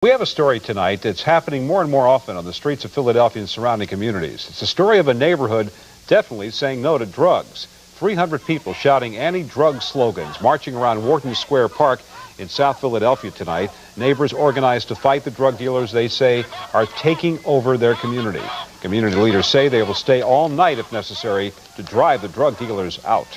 We have a story tonight that's happening more and more often on the streets of Philadelphia and surrounding communities. It's a story of a neighborhood definitely saying no to drugs. 300 people shouting anti-drug slogans, marching around Wharton Square Park in South Philadelphia tonight. Neighbors organized to fight the drug dealers they say are taking over their community. Community leaders say they will stay all night if necessary to drive the drug dealers out.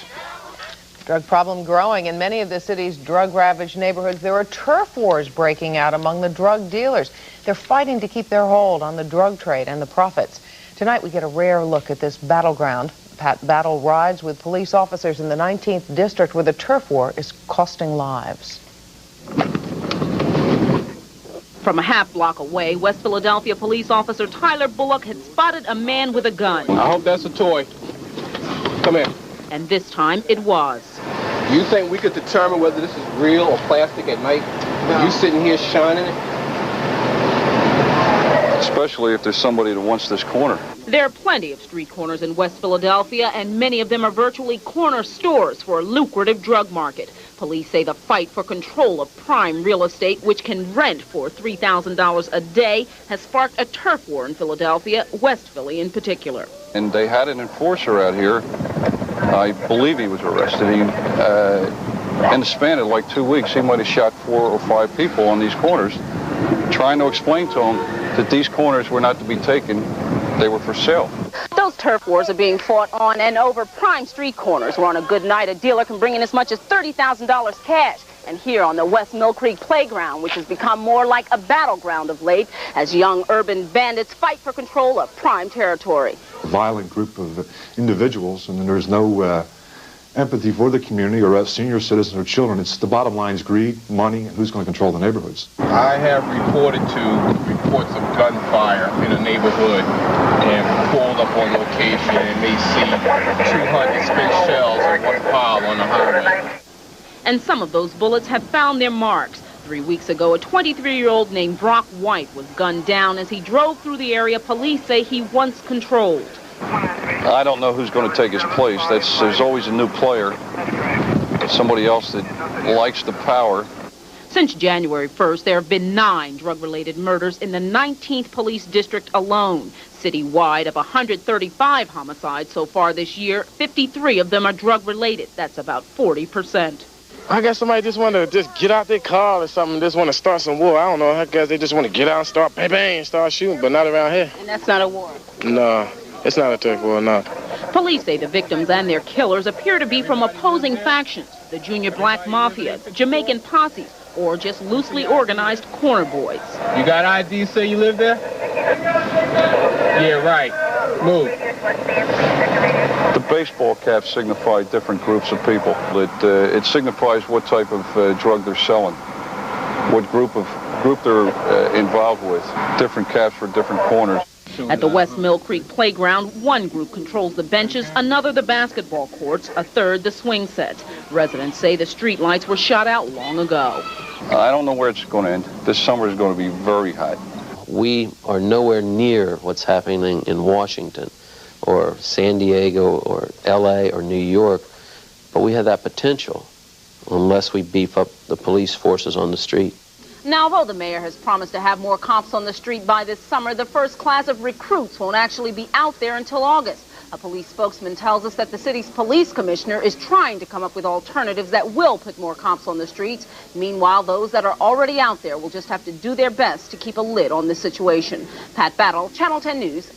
Drug problem growing in many of the city's drug-ravaged neighborhoods. There are turf wars breaking out among the drug dealers. They're fighting to keep their hold on the drug trade and the profits. Tonight we get a rare look at this battleground. Pat Battle rides with police officers in the 19th district where the turf war is costing lives. From a half block away, West Philadelphia police officer Tyler Bullock had spotted a man with a gun. I hope that's a toy. Come here. And this time it was. Do you think we could determine whether this is real or plastic at night? No. You sitting here shining it? Especially if there's somebody that wants this corner. There are plenty of street corners in West Philadelphia, and many of them are virtually corner stores for a lucrative drug market. Police say the fight for control of prime real estate, which can rent for $3,000 a day, has sparked a turf war in Philadelphia, West Philly in particular. And they had an enforcer out here. I believe he was arrested. In the span of like 2 weeks, he might have shot 4 or 5 people on these corners, trying to explain to them that these corners were not to be taken. They were for sale. Those turf wars are being fought on and over prime street corners, where on a good night a dealer can bring in as much as $30,000 cash. And here on the West Mill Creek playground, which has become more like a battleground of late, as young urban bandits fight for control of prime territory. A violent group of individuals, and there's no empathy for the community or us senior citizens or children. It's the bottom line is greed, money, and who's going to control the neighborhoods. I have reports of gunfire in a neighborhood and pulled up on location and may see 200 spent shells in one pile on the highway. And some of those bullets have found their marks. 3 weeks ago, a 23-year-old named Brock White was gunned down as he drove through the area police say he once controlled. I don't know who's going to take his place. There's always a new player, somebody else that likes the power. Since January 1st, there have been 9 drug-related murders in the 19th police district alone. Citywide, of 135 homicides so far this year, 53 of them are drug-related. That's about 40%. I guess somebody just want to get out their car or something, just want to start some war. I don't know. I guess they just want to get out and start bang, bang, and start shooting, but not around here. And that's not a war? No, it's not a turf war, no. Police say the victims and their killers appear to be from opposing factions, the Junior Black Mafia, Jamaican posses, or just loosely organized corner boys. You got ID say you live there? Yeah, right. Move. The baseball caps signify different groups of people. It signifies what type of drug they're selling, what group they're involved with. Different caps for different corners. At the West Mill Creek playground, one group controls the benches, another the basketball courts, a third the swing sets. Residents say the street lights were shot out long ago. I don't know where it's going to end. This summer is going to be very hot. We are nowhere near what's happening in Washington or San Diego or LA or New York, but we have that potential unless we beef up the police forces on the street. Now, although the mayor has promised to have more cops on the street by this summer, the first class of recruits won't actually be out there until August. A police spokesman tells us that the city's police commissioner is trying to come up with alternatives that will put more cops on the streets. Meanwhile, those that are already out there will just have to do their best to keep a lid on the situation. Pat Battle, Channel 10 News.